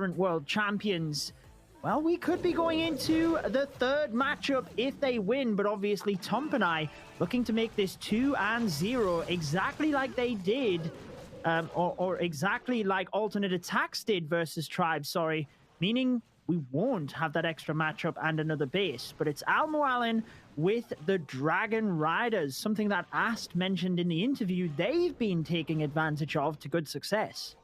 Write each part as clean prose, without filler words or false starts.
current world champions. Well, we could be going into the third matchup if they win, but obviously Tompinai looking to make this 2-0, exactly like they did, or exactly like alternate attacks did versus Tribe, sorry, meaning we won't have that extra matchup and another base. But it's Almoallen with the Dragon Riders, something that Ast mentioned in the interview they've been taking advantage of to good success.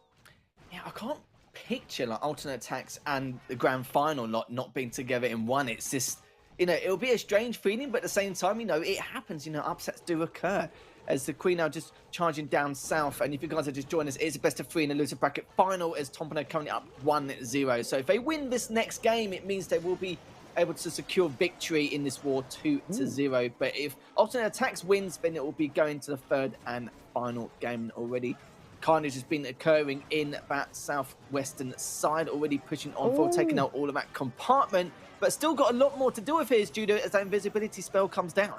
Yeah, I can't picture like alternate attacks and the grand final not being together in one. It's just, you know, it'll be a strange feeling, but at the same time, you know, it happens, you know, upsets do occur. As the Queen now just charging down south, and if you guys are just joining us, it's a best of 3 in the loser bracket final as Tompinai currently up 1-0. So if they win this next game, it means they will be able to secure victory in this war 2-0. But if alternate attacks wins, then it will be going to the third and final game already. Carnage has been occurring in that southwestern side, already pushing on for taking out all of that compartment, but still got a lot more to do with his judo as that invisibility spell comes down.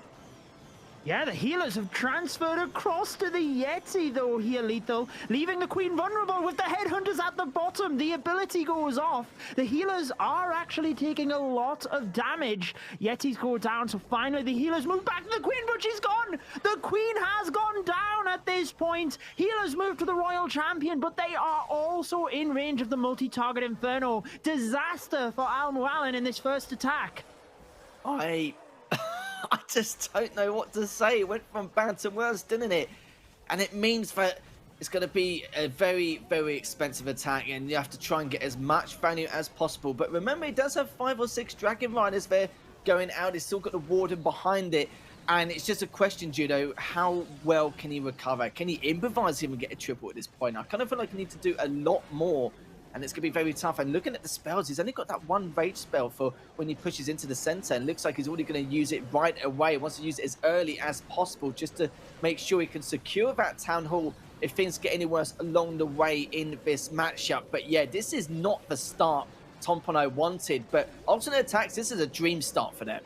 Yeah, the healers have transferred across to the Yeti, though, here, Lethal, leaving the Queen vulnerable with the headhunters at the bottom. The ability goes off. The healers are actually taking a lot of damage. Yetis go down, so finally the healers move back to the Queen, but she's gone. The Queen has gone down at this point. Healers move to the Royal Champion, but they are also in range of the multi-target Inferno. Disaster for Almoallen in this first attack. I just don't know what to say. It went from bad to worse, didn't it? And it means that it's going to be a very, very expensive attack, and you have to try and get as much value as possible. But remember, he does have 5 or 6 Dragon Riders there going out. He's still got the Warden behind it. And it's just a question, Judo, how well can he recover? Can he improvise him and get a triple at this point? I kind of feel like he needs to do a lot more. And it's going to be very tough. And looking at the spells, he's only got that one rage spell for when he pushes into the center. And looks like he's already going to use it right away. He wants to use it as early as possible just to make sure he can secure that Town Hall if things get any worse along the way in this matchup. But yeah, this is not the start Tompinai wanted. But alternate attacks, this is a dream start for them.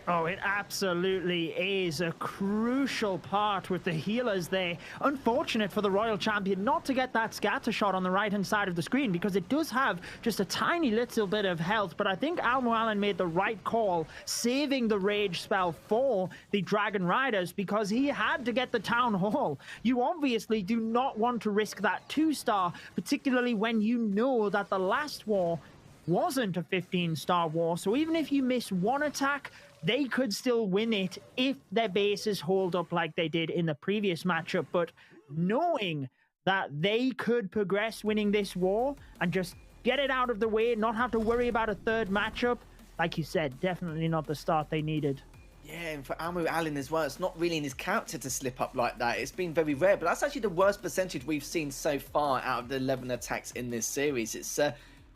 Oh, it absolutely is a crucial part with the healers there. Unfortunate for the Royal Champion not to get that scatter shot on the right-hand side of the screen, because it does have just a tiny little bit of health. But I think Almoallen made the right call, saving the rage spell for the Dragon Riders, because he had to get the Town Hall. You obviously do not want to risk that 2-star, particularly when you know that the last war wasn't a 15-star war. So even if you miss one attack, they could still win it if their bases hold up like they did in the previous matchup. But knowing that they could progress winning this war and just get it out of the way, not have to worry about a third matchup, like you said, definitely not the start they needed. Yeah, and for Almoallen as well, it's not really in his character to slip up like that. It's been very rare, but that's actually the worst percentage we've seen so far out of the 11 attacks in this series. It's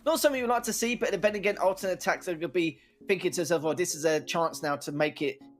not something we like to see, but then again, alternate attacks are going to be thinking to themselves, well, this is a chance now to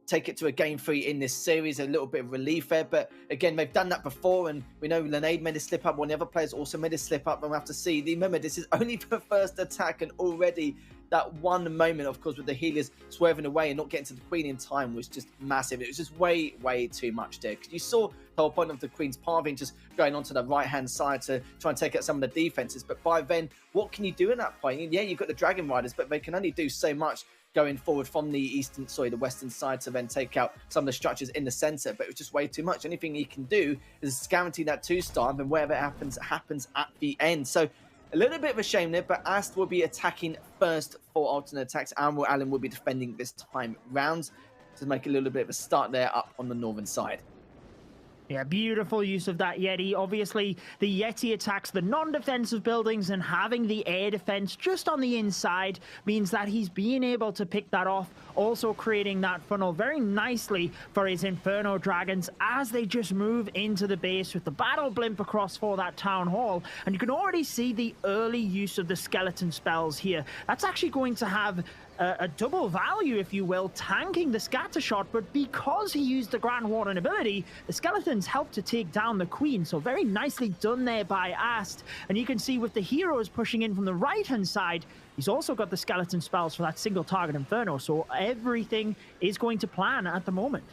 take it to a game 3 in this series. A little bit of relief there, but again, they've done that before, and we know Linade made a slip up. One of the other players also made a slip up, and we'll have to see. Remember, this is only the first attack, and already that one moment, of course, with the healers swerving away and not getting to the Queen in time was just massive. It was just way, way too much there. Because you saw the whole point of the Queen's pathing just going onto the right-hand side to try and take out some of the defenses. But by then, what can you do in that point? Yeah, you've got the Dragon Riders, but they can only do so much going forward from the the western side to then take out some of the structures in the center. But it was just way too much. Anything he can do is guarantee that 2-star, and then wherever it happens, it happens at the end. So a little bit of a shame there, but Ast will be attacking first for alternate attacks. Almoallen will be defending this time round to make a little bit of a start there up on the northern side. Yeah, beautiful use of that Yeti. Obviously, the Yeti attacks the non-defensive buildings, and having the air defense just on the inside means that he's being able to pick that off, also creating that funnel very nicely for his Inferno Dragons as they just move into the base with the battle blimp across for that Town Hall. And you can already see the early use of the skeleton spells here. That's actually going to have a double value, if you will, tanking the scatter shot, but because he used the Grand Warden ability, the skeletons help to take down the Queen. So very nicely done there by Ast. And you can see with the heroes pushing in from the right-hand side, he's also got the skeleton spells for that single target Inferno. So everything is going to plan at the moment.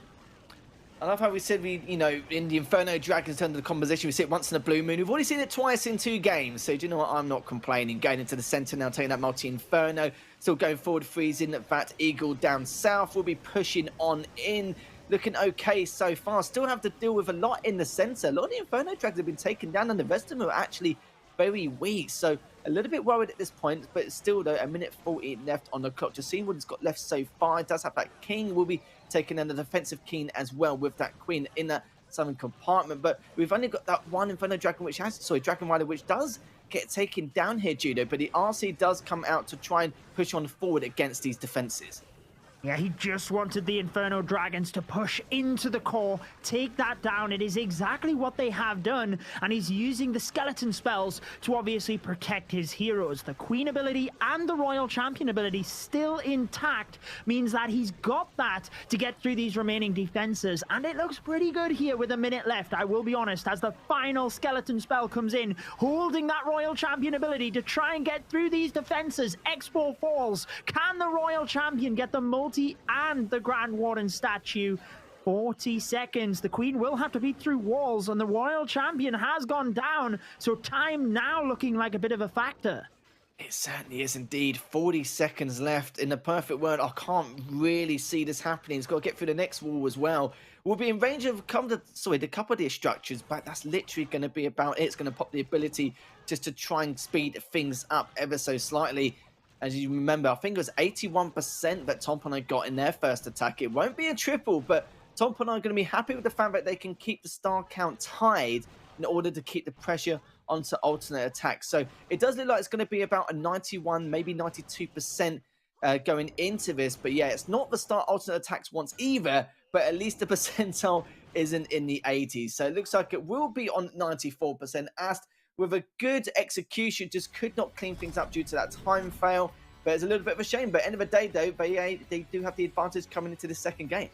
I love how we said in the Inferno Dragons turn to the composition, we see it once in a blue moon. We've already seen it twice in 2 games. So do you know what? I'm not complaining. Going into the center now, taking that multi-Inferno. Still going forward, freezing that Eagle down south. We'll be pushing on in. Looking okay so far. Still have to deal with a lot in the center. A lot of the Inferno Dragons have been taken down, and the rest of them are actually very weak. So a little bit worried at this point, but still though, 1:40 left on the clock. Just seeing what it's got left so far. It does have that King. Will be taking down the defensive King as well with that Queen in that southern compartment. But we've only got that one Inferno Dragon, Dragon Rider, which does get taken down here, Judo. But the RC does come out to try and push on forward against these defenses. Yeah, he just wanted the Inferno Dragons to push into the core, take that down. It is exactly what they have done, and he's using the skeleton spells to obviously protect his heroes. The Queen ability and the Royal Champion ability still intact means that he's got that to get through these remaining defenses, and it looks pretty good here with a minute left, I will be honest, as the final skeleton spell comes in, holding that Royal Champion ability to try and get through these defenses. Expo falls. Can the Royal Champion get the multi and the Grand Warden statue? 40 seconds. The Queen will have to beat through walls, and the Royal Champion has gone down, so time now looking like a bit of a factor. It certainly is indeed. 40 seconds left. In the perfect world, I can't really see this happening. It's got to get through the next wall as well. We'll be in range of the couple of these structures, but that's literally going to be about it. It's going to pop the ability just to try and speed things up ever so slightly. As you remember, I think it was 81% that Tompinai got in their first attack. It won't be a triple, but Tompinai are going to be happy with the fact that they can keep the star count tied in order to keep the pressure onto alternate attacks. So it does look like it's going to be about a 91, maybe 92% going into this. But yeah, it's not the star alternate attacks once either, but at least the percentile isn't in the 80s. So it looks like it will be on 94%. Ast with a good execution, just could not clean things up due to that time fail. But it's a little bit of a shame. But end of the day, though, they do have the advantage coming into the second game.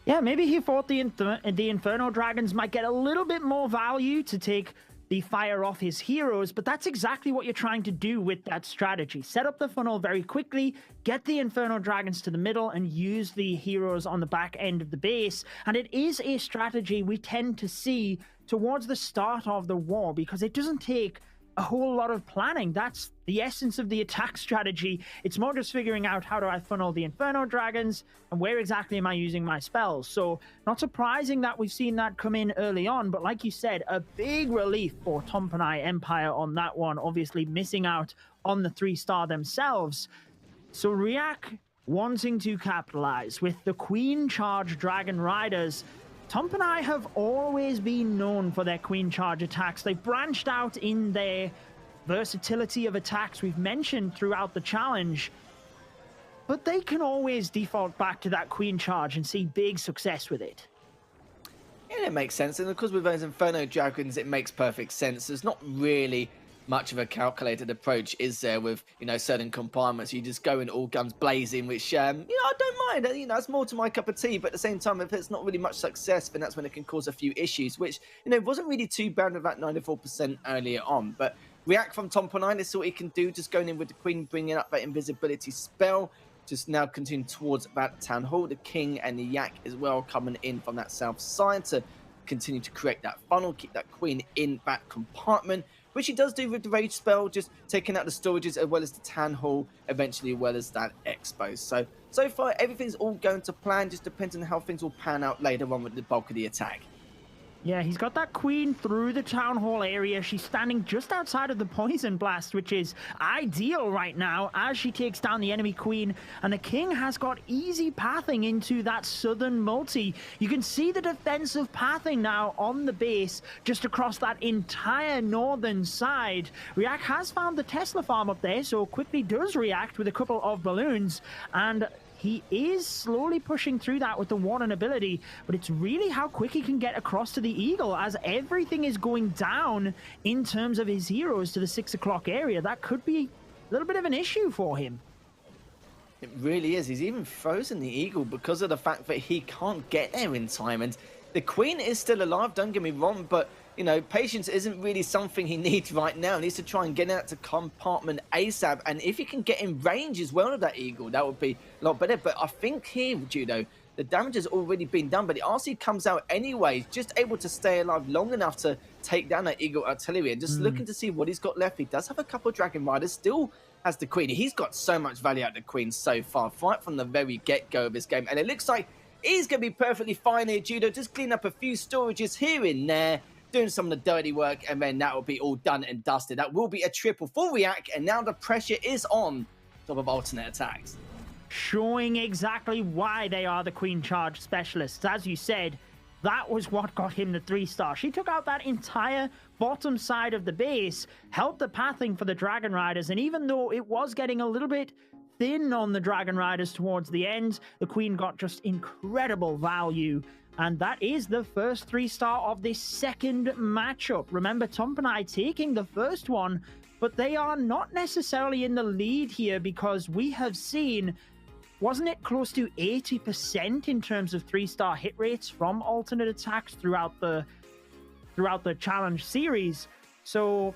Yeah, maybe he thought the Inferno Dragons might get a little bit more value to take the fire off his heroes, but that's exactly what you're trying to do with that strategy. Set up the funnel very quickly, get the Inferno Dragons to the middle, and use the heroes on the back end of the base. And it is a strategy we tend to see towards the start of the war, because it doesn't take a whole lot of planning. That's the essence of the attack strategy. It's more just figuring out, how do I funnel the Inferno Dragons and where exactly am I using my spells? So not surprising that we've seen that come in early on, but like you said, a big relief for Tompinai Empire on that one, obviously missing out on the 3-star themselves. So Riak wanting to capitalize with the Queen Charge Dragon Riders. Tompinai have always been known for their Queen Charge attacks. They've branched out in their versatility of attacks we've mentioned throughout the challenge. But they can always default back to that Queen Charge and see big success with it. Yeah, it makes sense. And of course, with those Inferno Dragons, it makes perfect sense. There's not really much of a calculated approach, is there, with certain compartments. You just go in all guns blazing, which I don't mind. That's more to my cup of tea. But at the same time, if it's not really much success, then that's when it can cause a few issues, which wasn't really too bad with that 94% earlier on. But React from Tompinai, let's see what he can do. Just going in with the Queen, bringing up that invisibility spell. Just now continue towards that Town Hall. The King and the Yak as well coming in from that south side to continue to create that funnel, keep that Queen in that compartment, which he does do with the Rage spell, just taking out the storages as well as the Town Hall, eventually, as well as that Expo. So far, everything's all going to plan, just depends on how things will pan out later on with the bulk of the attack. Yeah, he's got that Queen through the Town Hall area. She's standing just outside of the Poison Blast, which is ideal right now as she takes down the enemy Queen. And the King has got easy pathing into that southern multi. You can see the defensive pathing now on the base just across that entire northern side. React has found the Tesla farm up there, so quickly does react with a couple of balloons. And he is slowly pushing through that with the Warden ability, but it's really how quick he can get across to the Eagle as everything is going down in terms of his heroes to the 6 o'clock area. That could be a little bit of an issue for him. It really is. He's even frozen the Eagle because of the fact that he can't get there in time. And the Queen is still alive, don't get me wrong, but patience isn't really something he needs right now. He needs to try and get out to compartment ASAP. And if he can get in range as well of that Eagle, that would be a lot better. But I think here, Judo, The damage has already been done, but the RC comes out anyways, just able to stay alive long enough to take down that Eagle Artillery. And just looking to see what he's got left. He does have a couple of Dragon Riders, still has the Queen. He's got so much value out of the Queen so far, right from the very get-go of this game. And it looks like he's going to be perfectly fine here, Judo. Just clean up a few storages here and there, doing some of the dirty work, and then that will be all done and dusted. That will be a triple for React, and now the pressure is on top of alternate attacks. Showing exactly why they are the Queen Charge specialists. As you said, that was what got him the 3-star. She took out that entire bottom side of the base, helped the pathing for the Dragon Riders, and even though it was getting a little bit thin on the Dragon Riders towards the end, the Queen got just incredible value. And that is the first 3-star of this second matchup. Remember, Tompinai taking the first one, but they are not necessarily in the lead here because we have seen, wasn't it close to 80% in terms of 3-star hit rates from alternate attacks throughout the challenge series? So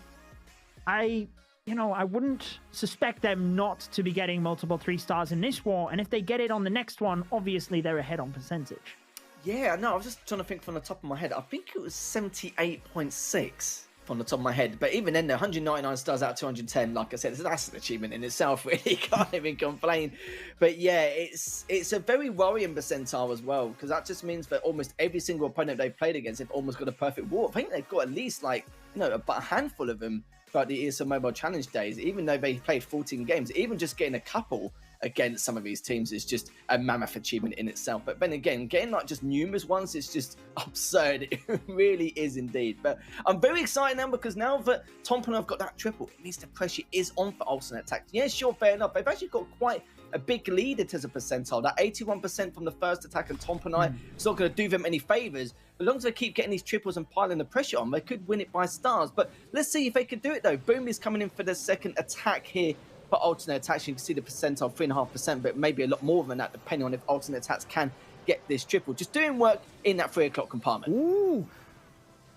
I wouldn't suspect them not to be getting multiple 3-stars in this war. And if they get it on the next one, obviously they're ahead on percentage. Yeah, no, I was just trying to think from the top of my head. I think it was 78.6 from the top of my head. But even then, the 199 stars out of 210, like I said, that's an achievement in itself, really. Can't even complain. But yeah, it's a very worrying percentile as well, because that just means that almost every single opponent they've played against, they've almost got a perfect war. I think they've got at least, like, a handful of them throughout the ESL Mobile Challenge days, even though they played 14 games. Even just getting a couple against some of these teams is just a mammoth achievement in itself. But then again, getting like just numerous ones is just absurd. It really is indeed. But I'm very excited now, because now that Tompinai have got that triple, it means the pressure is on for alternate attacks. Yeah, sure, fair enough. They've actually got quite a big lead in terms of percentile. That 81% from the first attack of Tompinai, it's not going to do them any favors. As long as they keep getting these triples and piling the pressure on, they could win it by stars. But let's see if they can do it, though. Boom is coming in for the second attack here for alternate attacks. You can see the percentile 3.5%, but maybe a lot more than that, depending on if alternate attacks can get this triple. Just doing work in that 3 o'clock compartment. Ooh,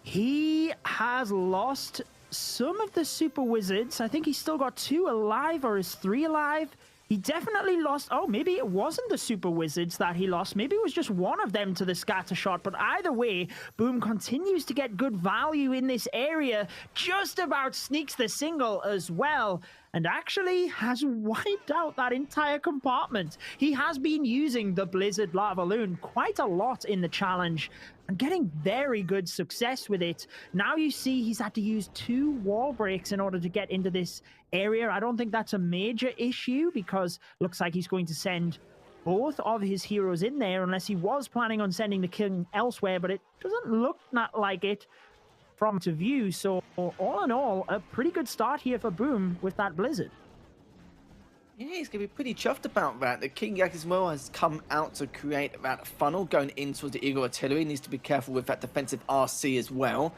he has lost some of the super wizards. I think he's still got 2 alive, or is 3 alive. He definitely lost. Oh, maybe it wasn't the super wizards that he lost. Maybe it was just one of them to the scatter shot. But either way, Boom continues to get good value in this area. Just about sneaks the single as well, and actually has wiped out that entire compartment. He has been using the Blizzard Lava Loon quite a lot in the challenge and getting very good success with it. Now you see he's had to use 2 wall breaks in order to get into this area. I don't think that's a major issue, because looks like he's going to send both of his heroes in there, unless he was planning on sending the king elsewhere, but it doesn't look not like it from to view. So all in all, a pretty good start here for Boom with that Blizzard. Yeah, he's going to be pretty chuffed about that. The King Yak as well has come out to create that funnel going in towards the Eagle Artillery. Needs to be careful with that defensive RC as well.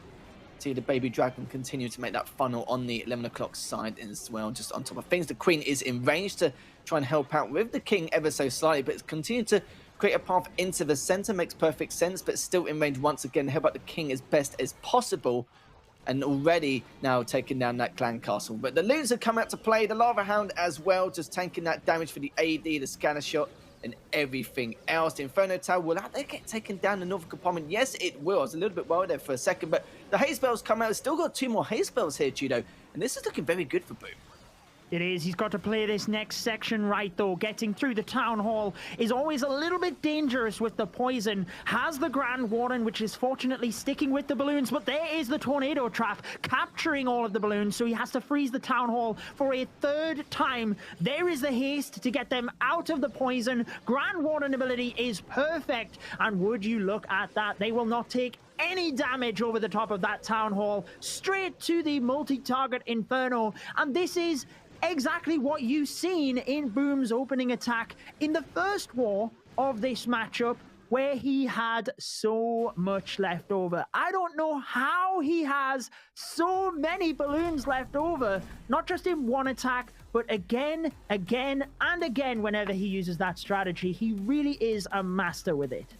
See the Baby Dragon continue to make that funnel on the 11 o'clock side as well, just on top of things. The Queen is in range to try and help out with the King ever so slightly, but it's continued to create a path into the center. Makes perfect sense, but still in range once again. Help out the King as best as possible. And already now taking down that clan castle. But the loons have come out to play. The Lava Hound as well, just tanking that damage for the AD, the scanner shot, and everything else. The Inferno Tower, will that get taken down the northern compartment? Yes, it will. I was a little bit worried there for a second, but the haze spells come out. Still got 2 more haze spells here, Judo, and this is looking very good for Boom. It is. He's got to play this next section right, though. Getting through the town hall is always a little bit dangerous with the poison. Has the Grand Warden, which is fortunately sticking with the balloons, but there is the tornado trap, capturing all of the balloons, so he has to freeze the town hall for a 3rd time. There is the haste to get them out of the poison. Grand Warden ability is perfect, and would you look at that, they will not take any damage over the top of that town hall. Straight to the multi-target Inferno, and this is exactly what you've seen in Boom's opening attack in the first war of this matchup, where he had so much left over. I don't know how he has so many balloons left over, not just in one attack, but again, and again whenever he uses that strategy. He really is a master with it.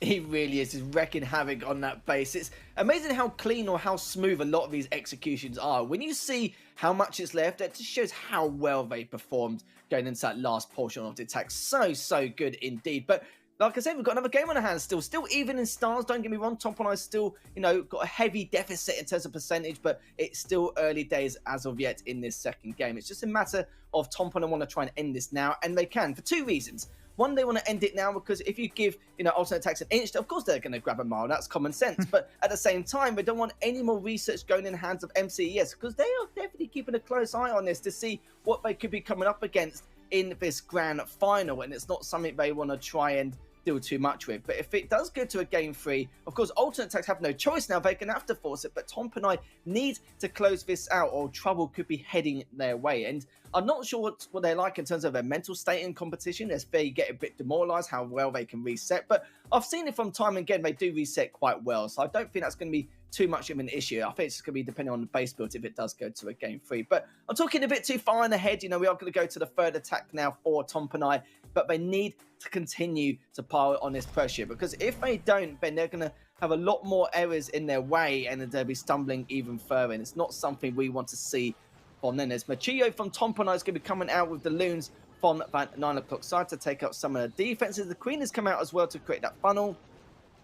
He really is just wrecking havoc on that base. It's amazing how clean or how smooth a lot of these executions are. When you see how much is left, it just shows how well they performed going into that last portion of the attack. So good indeed. But like I said, we've got another game on our hands still even in stars. Don't get me wrong, Tompinai still, got a heavy deficit in terms of percentage, but it's still early days as of yet in this second game. It's just a matter of Tompinai want to try and end this now, and they can for two reasons. One, they want to end it now because if you give, alternate Attax an inch, of course they're going to grab a mile. That's common sense. But at the same time, they don't want any more research going in the hands of MCES because they are definitely keeping a close eye on this to see what they could be coming up against in this grand final, and it's not something they want to try and deal too much with. But if it does go to a game 3, of course, alternate Attax have no choice now. They're going to have to force it, but Tompinai need to close this out or trouble could be heading their way. And I'm not sure what they're like in terms of their mental state in competition, as they get a bit demoralized, how well they can reset. But I've seen it from time and again, they do reset quite well. So I don't think that's going to be too much of an issue. I think it's just going to be depending on the base build if it does go to a game 3. But I'm talking a bit too far in ahead. We are going to go to the third attack now for Tompinai, but they need to continue to pile on this pressure, because if they don't, then they're going to have a lot more errors in their way and they'll be stumbling even further, and it's not something we want to see from them. As Machio from Tompinai is going to be coming out with the loons from that 9 o'clock side to take out some of the defenses. The Queen has come out as well to create that funnel,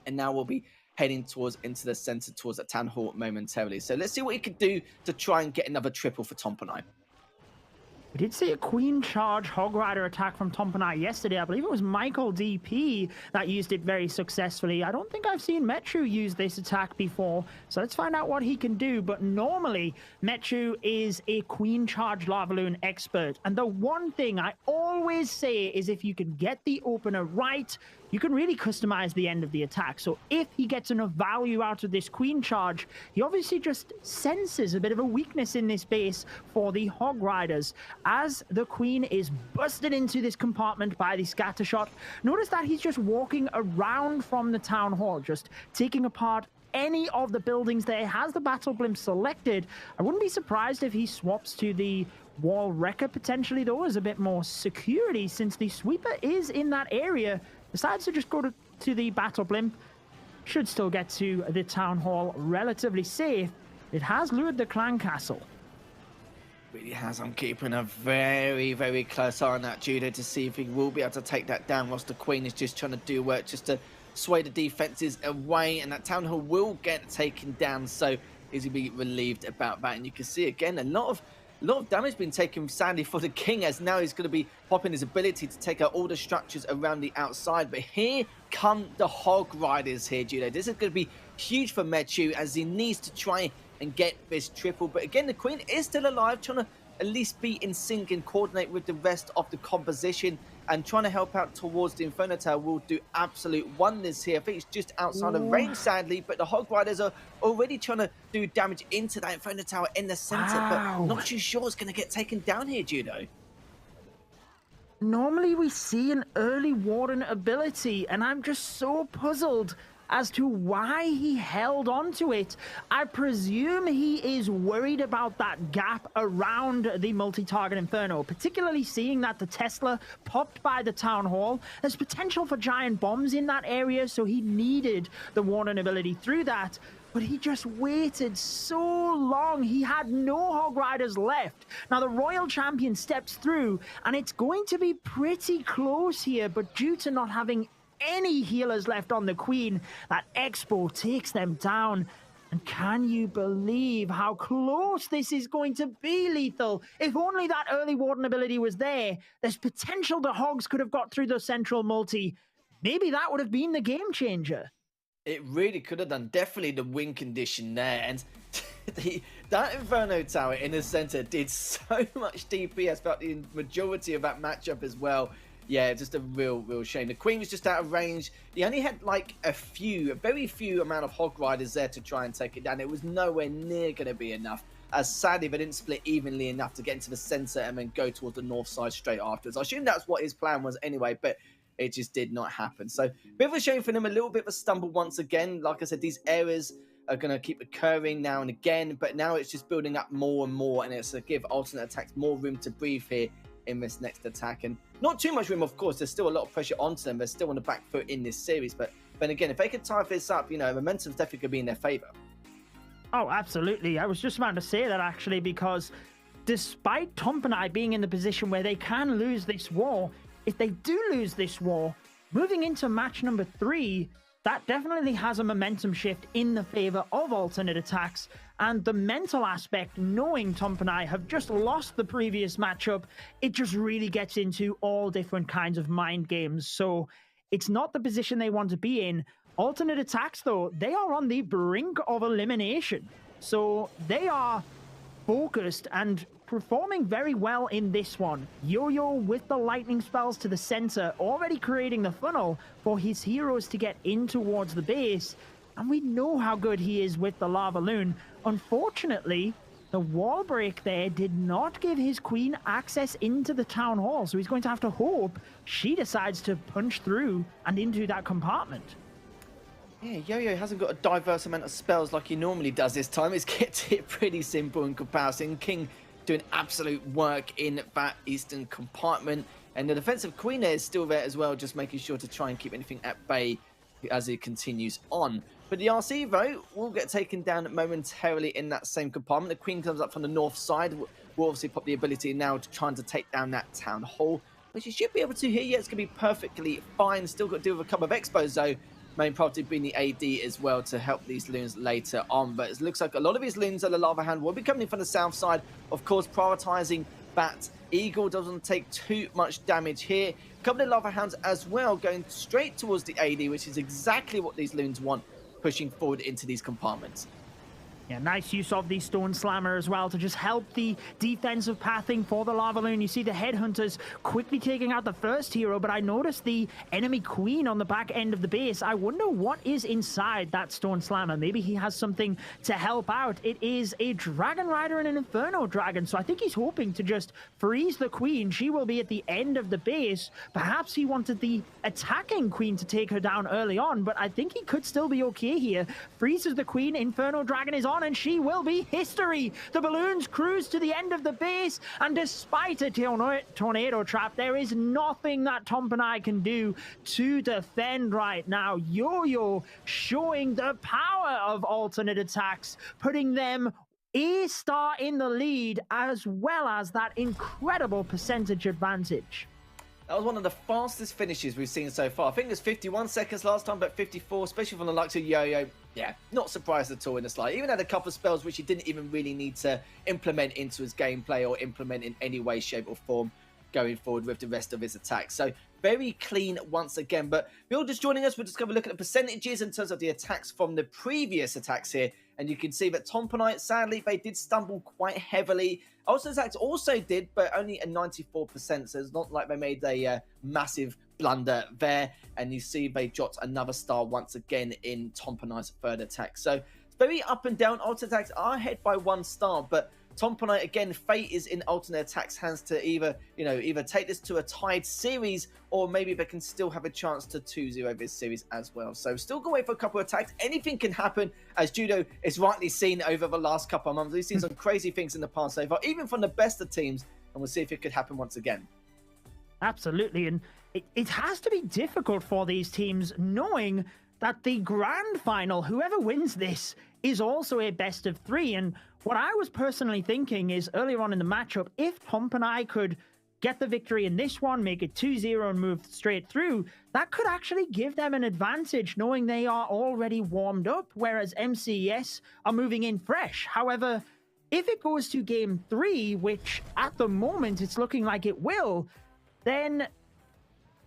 and now we'll be heading into the center towards that town hall momentarily. So let's see what he could do to try and get another triple for Tompinai. We did see a Queen Charge Hog Rider attack from Tompinai yesterday. I believe it was Michael DP that used it very successfully. I don't think I've seen Metru use this attack before, so let's find out what he can do. But normally, Metru is a Queen Charge Lava Loon expert. And the one thing I always say is if you can get the opener right, you can really customize the end of the attack. So if he gets enough value out of this Queen Charge, he obviously just senses a bit of a weakness in this base for the Hog Riders. As the Queen is busted into this compartment by the scatter shot, notice that he's just walking around from the town hall, just taking apart any of the buildings there. Has the battle blimp selected. I wouldn't be surprised if he swaps to the wall wrecker potentially, though, as a bit more security, since the sweeper is in that area. Decides to just go to the battle blimp. Should still get to the town hall relatively safe. It has lured the clan castle. Really has. I'm keeping a very, very close eye on that Judo to see if he will be able to take that down, whilst the Queen is just trying to do work just to sway the defenses away, and that town hall will get taken down. So is he be relieved about that? And you can see again a lot of damage being taken, sadly, for the King, as now he's going to be popping his ability to take out all the structures around the outside. But here come the Hog Riders here, Judo. This is going to be huge for Metru, as he needs to try and get this triple. But again, the Queen is still alive, trying to at least be in sync and coordinate with the rest of the composition, and trying to help out towards the Inferno Tower will do absolute wonders here. I think it's just outside of range, sadly, but the Hog Riders are already trying to do damage into that Inferno Tower in the center, but not too sure it's going to get taken down here, Judo. Normally we see an early Warden ability, and I'm just so puzzled as to why he held on to it. I presume he is worried about that gap around the multi-target Inferno, particularly seeing that the Tesla popped by the Town Hall. There's potential for giant bombs in that area, so he needed the Warden ability through that. But he just waited so long. He had no Hog Riders left. Now the Royal Champion steps through, and it's going to be pretty close here, but due to not having any healers left on the Queen, that Expo takes them down. And can you believe how close this is going to be, Lethal? If only that early Warden ability was there, there's potential the Hogs could have got through the central multi. Maybe that would have been the game changer. It really could have done. Definitely the win condition there. And that Inferno Tower in the center did so much DPS throughout the majority of that matchup as well. Yeah, just a real shame. The Queen was just out of range. He only had like a very few amount of Hog Riders there to try and take it down. It was nowhere near going to be enough, as sadly they didn't split evenly enough to get into the center and then go towards the north side straight afterwards. I assume that's what his plan was anyway, but it just did not happen. So, bit of a shame for him, a little bit of a stumble once again. Like I said, these errors are going to keep occurring now and again, but now it's just building up more and more, and it's to give alternate attacks more room to breathe here in this next attack. And not too much room, of course. There's still a lot of pressure onto them. They're still on the back foot in this series, but then again, if they could tie this up, momentum's definitely going to be in their favor. Oh, absolutely. I was just about to say that, actually, because despite Tompinai being in the position where they can lose this war, if they do lose this war, moving into match number 3, that definitely has a momentum shift in the favor of alternate attacks, and the mental aspect, knowing Tompinai have just lost the previous matchup, it just really gets into all different kinds of mind games. So it's not the position they want to be in. Alternate attacks, though, they are on the brink of elimination. So they are focused and performing very well in this one. Yo-Yo with the lightning spells to the center, already creating the funnel for his heroes to get in towards the base. And we know how good he is with the lava loon. Unfortunately, the wall break there did not give his queen access into the town hall. So he's going to have to hope she decides to punch through and into that compartment. Yeah, Yo-Yo hasn't got a diverse amount of spells like he normally does this time. It's kept it pretty simple in comparison. King doing absolute work in that eastern compartment. And the defensive queen there is still there as well, just making sure to try and keep anything at bay as it continues on. But the RC, though, will get taken down momentarily in that same compartment. The queen comes up from the north side. Will obviously put the ability now to trying to take down that town hall, which you should be able to here. Yeah, it's going to be perfectly fine. Still got to deal with a couple of expos, though. Main priority being the AD as well to help these loons later on. But it looks like a lot of these loons at the lava hand will be coming from the south side. Of course, prioritizing that Eagle doesn't take too much damage here. A couple of lava hounds as well going straight towards the AD, which is exactly what these loons want, pushing forward into these compartments. Yeah, nice use of the Stone Slammer as well to just help the defensive pathing for the Lava Loon. You see the Headhunters quickly taking out the first hero, but I noticed the enemy Queen on the back end of the base. I wonder what is inside that Stone Slammer. Maybe he has something to help out. It is a Dragon Rider and an Inferno Dragon, so I think he's hoping to just freeze the Queen. She will be at the end of the base. Perhaps he wanted the attacking Queen to take her down early on, but I think he could still be okay here. Freezes the Queen, Inferno Dragon is on, and she will be history. The balloons cruise to the end of the base, and despite a tornado trap, there is nothing that Tompinai can do to defend right now. Yo-Yo showing the power of alternate attacks, putting them a star in the lead, as well as that incredible percentage advantage. That was one of the fastest finishes we've seen so far. I think it was 51 seconds last time, but 54, especially from the likes of Yo-Yo. Yeah, not surprised at all in the slide. Even had a couple of spells which he didn't even really need to implement into his gameplay or implement in any way, shape or form going forward with the rest of his attacks. So very clean once again. But if you're just joining us, we'll just have a look at the percentages in terms of the attacks from the previous attacks here. And you can see that Tompinai, sadly, they did stumble quite heavily. Also, attacks also did, but only a 94%. So it's not like they made a massive blunder there. And you see they dropped another star once again in Tompinai's third attack. So it's very up and down. Alternate attacks are ahead by 1 star, but Tompinai, again, fate is in alternate attacks' hands to either take this to a tied series, or maybe they can still have a chance to 2-0 this series as well. So still go away for a couple of attacks. Anything can happen, as Judo is rightly seen over the last couple of months. We've seen some crazy things in the past so far, even from the best of teams, and we'll see if it could happen once again. Absolutely, and it has to be difficult for these teams, knowing that the grand final, whoever wins this, is also a best of 3. And what I was personally thinking is, earlier on in the matchup, if Tompinai could get the victory in this one, make it 2-0 and move straight through, that could actually give them an advantage, knowing they are already warmed up, whereas MCES are moving in fresh. However, if it goes to game 3, which at the moment it's looking like it will, then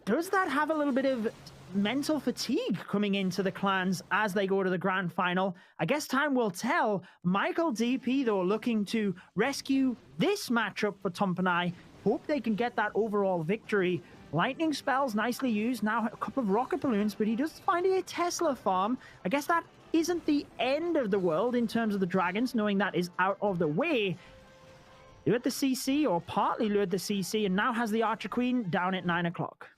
does that have a little bit of mental fatigue coming into the clans as they go to the grand final? I guess time will tell. Michael DP, though, looking to rescue this matchup for Tompinai. Hope they can get that overall victory. Lightning spells nicely used. Now a couple of rocket balloons, but he does find a Tesla farm. I guess that isn't the end of the world in terms of the dragons, knowing that is out of the way. Lured the CC, or partly lured the CC, and now has the Archer Queen down at 9 o'clock.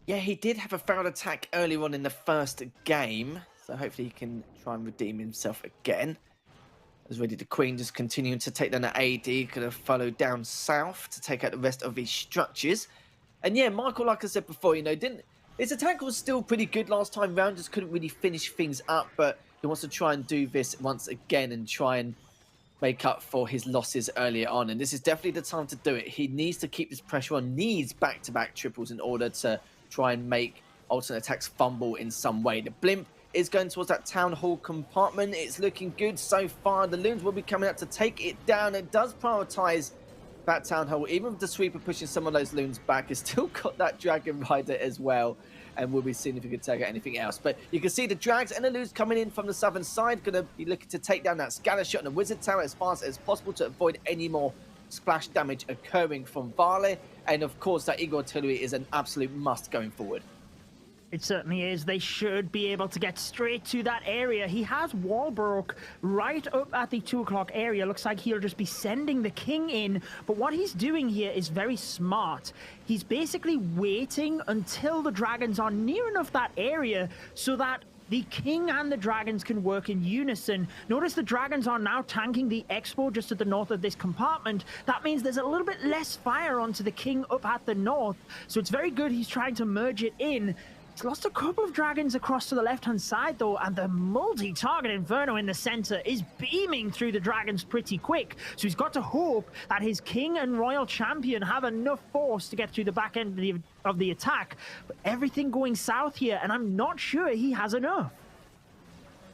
Yeah, he did have a failed attack earlier on in the first game, so hopefully he can try and redeem himself again. As ready, the Queen just continuing to take down the AD, could have followed down south to take out the rest of these structures. And yeah, Michael, like I said before, his attack was still pretty good last time round, just couldn't really finish things up, but he wants to try and do this once again and try and make up for his losses earlier on. And this is definitely the time to do it. He needs to keep this pressure on, needs back-to-back triples in order to try and make alternate attacks fumble in some way. The blimp is going towards that town hall compartment. It's looking good so far. The loons will be coming out to take it down. It does prioritize that town hall, even with the sweeper pushing some of those loons back. It's still got that dragon rider as well, and we'll be seeing if we can take out anything else. But you can see the drags and the loons coming in from the southern side, going to be looking to take down that scatter shot and the wizard tower as fast as possible to avoid any more splash damage occurring from Vale. And of course, that Eagle artillery is an absolute must going forward. It certainly is. They should be able to get straight to that area. He has wall broke right up at the 2 o'clock area. Looks like he'll just be sending the king in. But what he's doing here is very smart. He's basically waiting until the dragons are near enough that area so that the king and the dragons can work in unison. Notice the dragons are now tanking the expo just at the north of this compartment. That means there's a little bit less fire onto the king up at the north. So it's very good he's trying to merge it in. He's lost a couple of dragons across to the left-hand side, though, and the multi-target Inferno in the center is beaming through the dragons pretty quick. So he's got to hope that his king and royal champion have enough force to get through the back end of the attack. But everything going south here, and I'm not sure he has enough.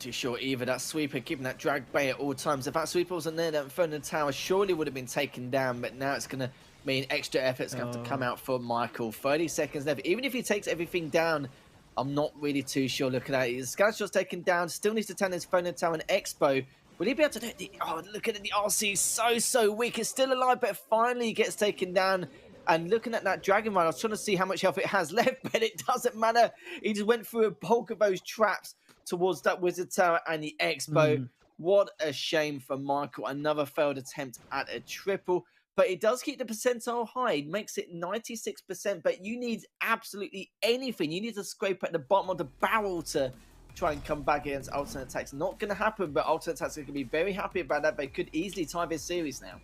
Too sure either. That sweeper keeping that drag bay at all times. If that sweeper wasn't there, that Inferno tower surely would have been taken down, but now it's going to mean extra effort's going to have to come out for Michael. 30 seconds left. Even if he takes everything down, I'm not really too sure looking at it. His scout shot's taken down. Still needs to turn his phone tower and expo. Will he be able to do it? Oh, look at it. The RC is so weak. It's still alive, but finally he gets taken down. And looking at that Dragon Ride, I was trying to see how much health it has left, but it doesn't matter. He just went through a bulk of those traps towards that Wizard Tower and the Expo. What a shame for Michael. Another failed attempt at a triple. But it does keep the percentile high. It makes it 96%. But you need absolutely anything. You need to scrape at the bottom of the barrel to try and come back against alternate attacks. Not going to happen, but alternate attacks are going to be very happy about that. They could easily tie this series now.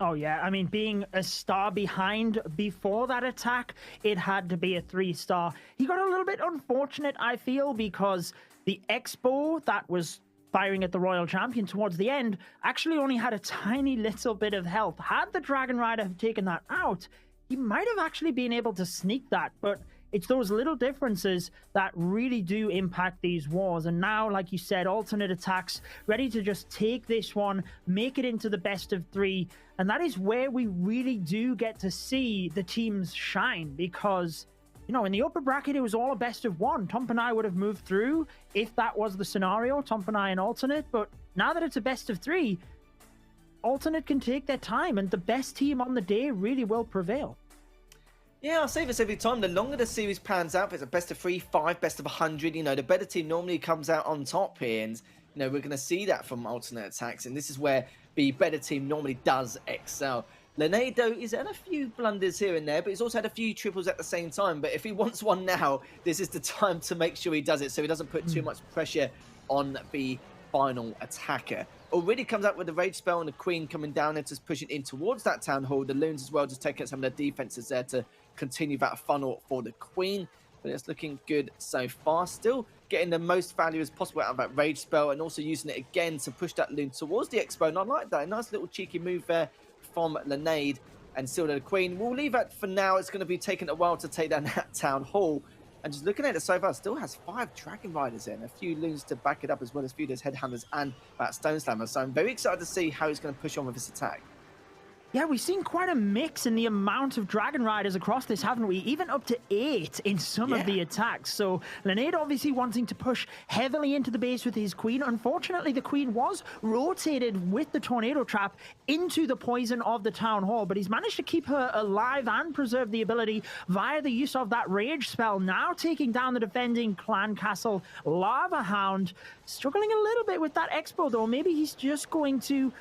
Oh, yeah. I mean, being a star behind before that attack, it had to be a 3-star. He got a little bit unfortunate, I feel, because the Expo that was firing at the Royal Champion towards the end actually only had a tiny little bit of health. Had the Dragon Rider have taken that out, he might have actually been able to sneak that, but it's those little differences that really do impact these wars. And now, like you said, alternate attacks, ready to just take this one, make it into the best of 3. And that is where we really do get to see the teams shine, because, you know, in the upper bracket, it was all a best of 1. Tompinai would have moved through if that was the scenario, Tompinai and alternate. But now that it's a best of 3, alternate can take their time, and the best team on the day really will prevail. Yeah, I'll say this every time. The longer the series pans out, if it's a best of 3, 5, best of 100, you know, the better team normally comes out on top here. And, you know, we're going to see that from alternate attacks. And this is where the better team normally does excel. Linade, though, he's had a few blunders here and there, but he's also had a few triples at the same time. But if he wants one now, this is the time to make sure he does it so he doesn't put too much pressure on the final attacker. Already comes out with the rage spell and the queen coming down and just pushing in towards that town hall. The loons as well, just taking some of the defenses there to continue that funnel for the queen. But it's looking good so far. Still getting the most value as possible out of that rage spell, and also using it again to push that loon towards the expo. And I like that. A nice little cheeky move there from Linade. And still the queen. We'll leave that for now. It's going to be taking a while to take down that town hall. And just looking at it so far, still has 5 Dragon Riders in, a few loons to back it up, as well as a few of those Headhammers and that Stone Slammer. So I'm very excited to see how he's going to push on with this attack. Yeah, we've seen quite a mix in the amount of Dragon Riders across this, haven't we? Even up to 8 in some of the attacks. So Linade obviously wanting to push heavily into the base with his queen. Unfortunately, the queen was rotated with the tornado trap into the poison of the town hall, but he's managed to keep her alive and preserve the ability via the use of that rage spell. Now taking down the defending clan castle Lava Hound. Struggling a little bit with that expo, though. Maybe he's just going to...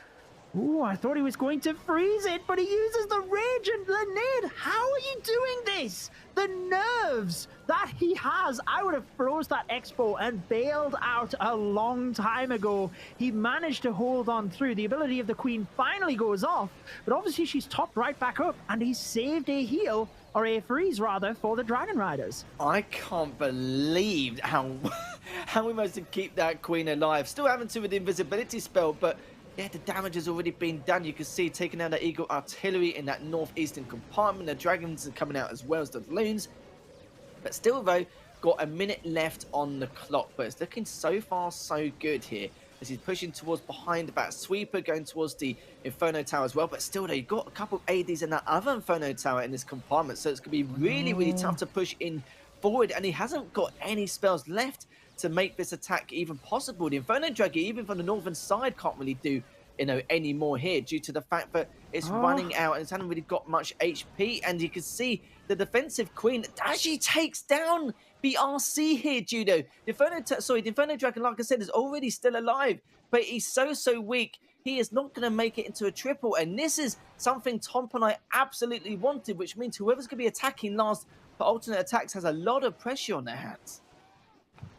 Ooh, I thought he was going to freeze it, but he uses the rage. And Linade, how are you doing this? The nerves that he has. I would have froze that expo and bailed out a long time ago. He managed to hold on through. The ability of the queen finally goes off, but obviously she's topped right back up, and he saved a heal, or a freeze rather, for the Dragon Riders. I can't believe how we managed to keep that queen alive. Still having to with the invisibility spell, but yeah, the damage has already been done. You can see taking out the Eagle artillery in that northeastern compartment. The dragons are coming out as well as the loons. But still, though, got a minute left on the clock. But it's looking so far so good here as he's pushing towards behind that sweeper, going towards the Inferno Tower as well. But still, they've got a couple of ADs in that other Inferno Tower in this compartment. So it's going to be really, really tough to push in forward. And he hasn't got any spells left to make this attack even possible. The Inferno Dragon, even from the northern side, can't really do any more here due to the fact that it's running out and it hasn't really got much HP. And you can see the defensive Queen actually takes down the RC here, Judo. The Inferno Dragon, like I said, is already still alive, but he's so weak. He is not going to make it into a triple, and this is something Tompinai absolutely wanted, which means whoever's going to be attacking last for alternate attacks has a lot of pressure on their hands.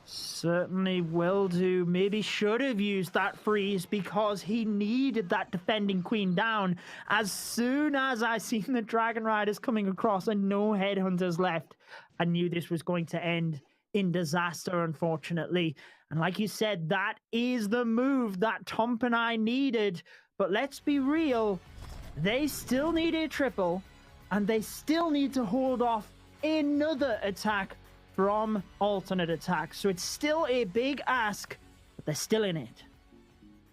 Certainly will do. Maybe should have used that freeze because he needed that defending queen down. As soon as I seen the Dragon Riders coming across and no headhunters left, I knew this was going to end in disaster, unfortunately. And like you said, that is the move that Tompinai needed. But let's be real, they still need a triple, and they still need to hold off another attack from alternate attacks. So it's still a big ask, but they're still in it.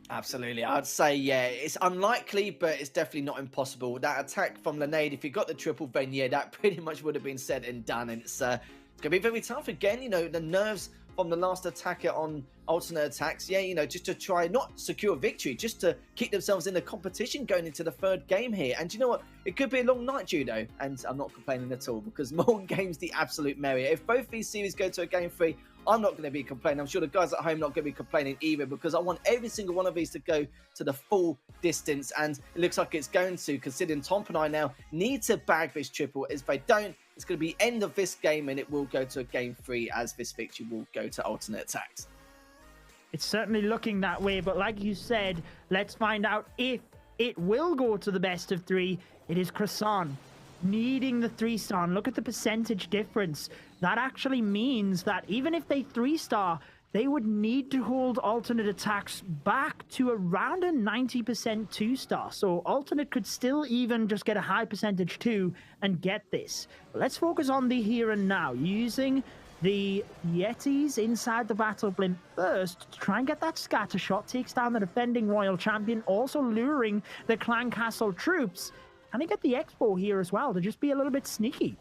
Absolutely. I'd say, yeah, it's unlikely, but it's definitely not impossible. That attack from Linade, if you got the triple, then yeah, that pretty much would have been said and done. And it's going to be very tough again. The nerves from the last attacker on alternate attacks, yeah, just to try not secure victory, just to keep themselves in the competition going into the third game here. And you know what? It could be a long night, Judo, and I'm not complaining at all because more games, the absolute merrier. If both these series go to a game 3, I'm not going to be complaining. I'm sure the guys at home not going to be complaining either because I want every single one of these to go to the full distance, and it looks like it's going to, considering Tompinai now need to bag this triple. If they don't, it's going to be end of this game and it will go to a game 3 as this victory will go to alternate attacks. It's certainly looking that way, but like you said, let's find out if it will go to the best of 3. It is Croissant needing the 3-star. Look at the percentage difference. That actually means that even if they 3-star, they would need to hold alternate attacks back to around a 90% 2-star. So alternate could still even just get a high percentage 2 and get this. But let's focus on the here and now, using the Yetis inside the battle blimp first to try and get that scatter shot. Takes down the defending royal champion, also luring the clan castle troops. And they get the expo here as well to just be a little bit sneaky.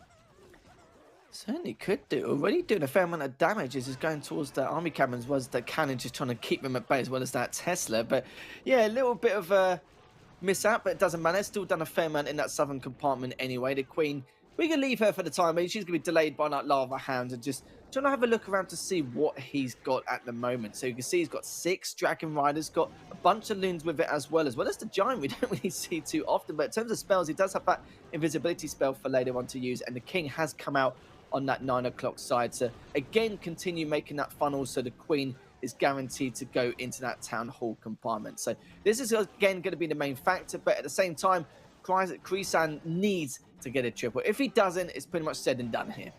Certainly could do. Already doing a fair amount of damage as he's going towards the army cannons, was the cannon just trying to keep them at bay as well as that Tesla. But yeah, a little bit of a miss out, but it doesn't matter. Still done a fair amount in that southern compartment anyway. The Queen, we can leave her for the time being. She's going to be delayed by that lava hound and just trying to have a look around to see what he's got at the moment. So you can see he's got 6 Dragon Riders, got a bunch of loons with it as well as the Giant we don't really see too often. But in terms of spells, he does have that invisibility spell for later on to use, and the King has come out on that 9 o'clock side to again continue making that funnel, so the Queen is guaranteed to go into that town hall compartment. So this is again going to be the main factor, but at the same time, Croissant needs to get a triple. If he doesn't, it's pretty much said and done here.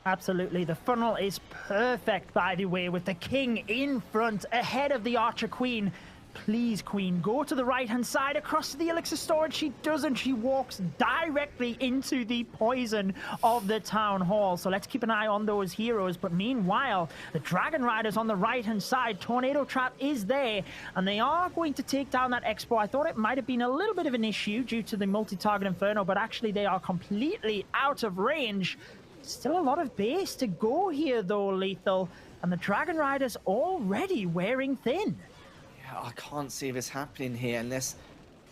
Absolutely. The funnel is perfect, by the way, with the King in front ahead of the Archer Queen. Please, Queen, go to the right-hand side across to the elixir storage. She doesn't. She walks directly into the poison of the town hall. So let's keep an eye on those heroes. But meanwhile, the Dragon Riders on the right-hand side, Tornado Trap is there, and they are going to take down that expo. I thought it might have been a little bit of an issue due to the multi-target Inferno, but actually they are completely out of range. Still a lot of base to go here, though, Lethal. And the Dragon Riders already wearing thin. I can't see this happening here unless,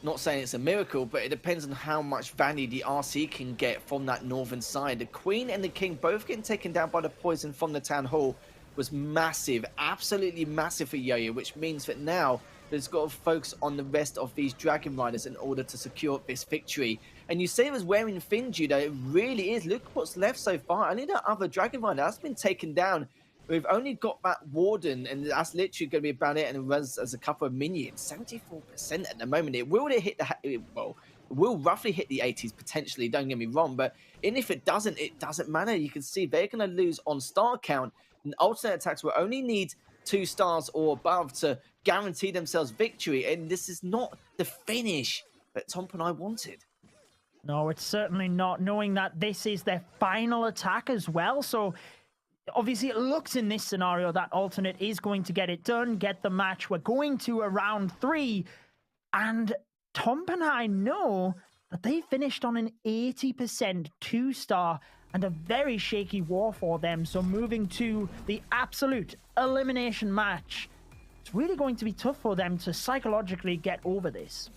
not saying it's a miracle, but it depends on how much value the RC can get from that northern side. The Queen and the King both getting taken down by the poison from the town hall was massive, absolutely massive for Yo-Yo, which means that now there's got to focus on the rest of these Dragon Riders in order to secure this victory. And you say it was wearing thin, Judo. It really is. Look what's left so far. Only that other Dragon Rider that's been taken down. We've only got that Warden, and that's literally going to be about it. And it runs as a couple of minions, 74% at the moment. It will hit the well, it will roughly hit the 80s potentially. Don't get me wrong, but if it doesn't matter. You can see they're going to lose on star count, and alternate attacks will only need 2 stars or above to guarantee themselves victory. And this is not the finish that Tompinai wanted. No, it's certainly not, knowing that this is their final attack as well. So obviously it looks in this scenario that Alternate is going to get it done, get the match. We're going to a round 3, and Tompinai know that they finished on an 80% 2-star and a very shaky war for them. So moving to the absolute elimination match, it's really going to be tough for them to psychologically get over this.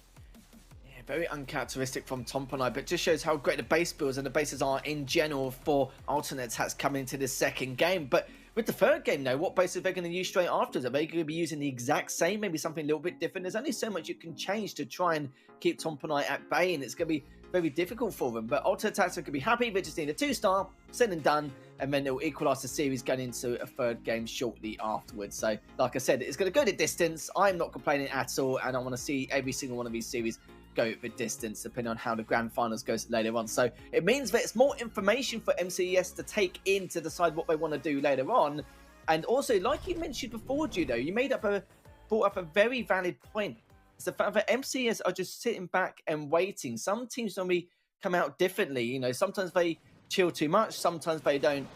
Very uncharacteristic from Tompinai, but just shows how great the base builds and the bases are in general for Alternate Attacks coming into the second game. But with the third game, though, what bases are they going to use straight after? Are they going to be using the exact same, maybe something a little bit different? There's only so much you can change to try and keep Tompinai at bay, and it's going to be very difficult for them. But Alternate Attacks are going to be happy. They just need a 2-star, said and done, and then they'll equalise the series going into a third game shortly afterwards. So, like I said, it's going to go the distance. I'm not complaining at all, and I want to see every single one of these series go the distance depending on how the grand finals goes later on. So it means that it's more information for MCES to take in to decide what they want to do later on. And also, like you mentioned before, Judo, you brought up a very valid point. It's the fact that MCES are just sitting back and waiting. Some teams normally come out differently. You know, sometimes they chill too much, sometimes they don't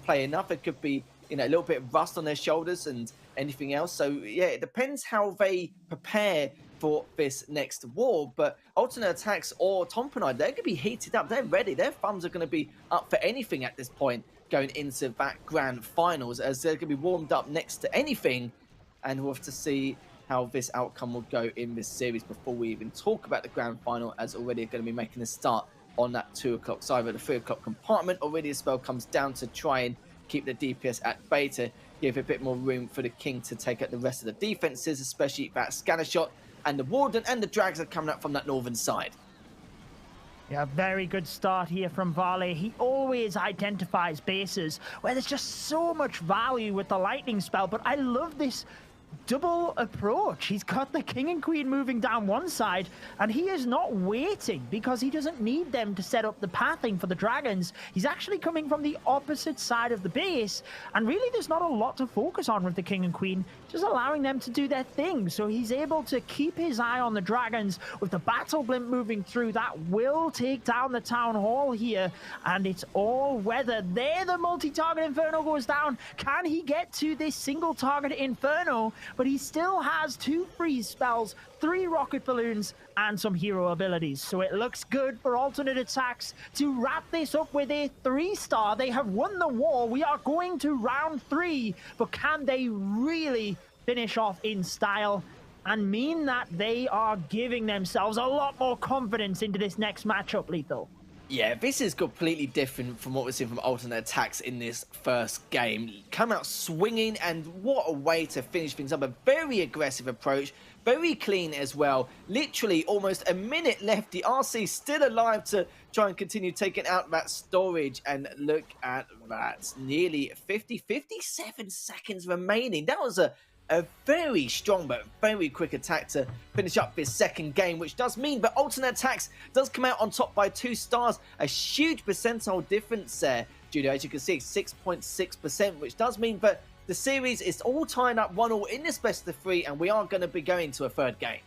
play enough. It could be, you know, a little bit of rust on their shoulders and anything else. So yeah, it depends how they prepare for this next war. But Alternate Attacks or Tompinai, they're going to be heated up. They're ready. Their thumbs are going to be up for anything at this point going into that grand finals, as they're going to be warmed up next to anything. And we'll have to see how this outcome will go in this series before we even talk about the grand final, as already going to be making a start on that 2 o'clock side of the 3 o'clock compartment. Already a spell comes down to try and keep the DPS at bay to give a bit more room for the King to take out the rest of the defenses, especially that scanner shot. And the Warden and the Drags are coming up from that northern side. Yeah, very good start here from Vale. He always identifies bases where there's just so much value with the lightning spell. But I love this double approach. He's got the King and Queen moving down one side, and he is not waiting because he doesn't need them to set up the pathing for the dragons. He's actually coming from the opposite side of the base, and really there's not a lot to focus on with the King and Queen, just allowing them to do their thing. So he's able to keep his eye on the dragons with the battle blimp moving through. That will take down the town hall here, and it's all weather. There, the multi-target Inferno goes down. Can he get to this single target Inferno? But he still has 2 freeze spells, 3 rocket balloons, and some hero abilities. So it looks good for Alternate Attacks to wrap this up with a 3-star. They have won the war. We are going to round 3, but can they really finish off in style and mean that they are giving themselves a lot more confidence into this next matchup, Lethal? Yeah, this is completely different from what we've seen from Alternate Attacks in this first game. Come out swinging, and what a way to finish things up. A very aggressive approach, very clean as well. Literally almost a minute left. The RC still alive to try and continue taking out that storage. And look at that. Nearly 57 seconds remaining. That was a very strong but very quick attack to finish up this second game, which does mean that Alternate Attacks does come out on top by 2 stars. A huge percentile difference there, Judo, as you can see, 6.6%, which does mean that the series is all tying up 1-1 in this best of 3, and we are going to be going to a third game.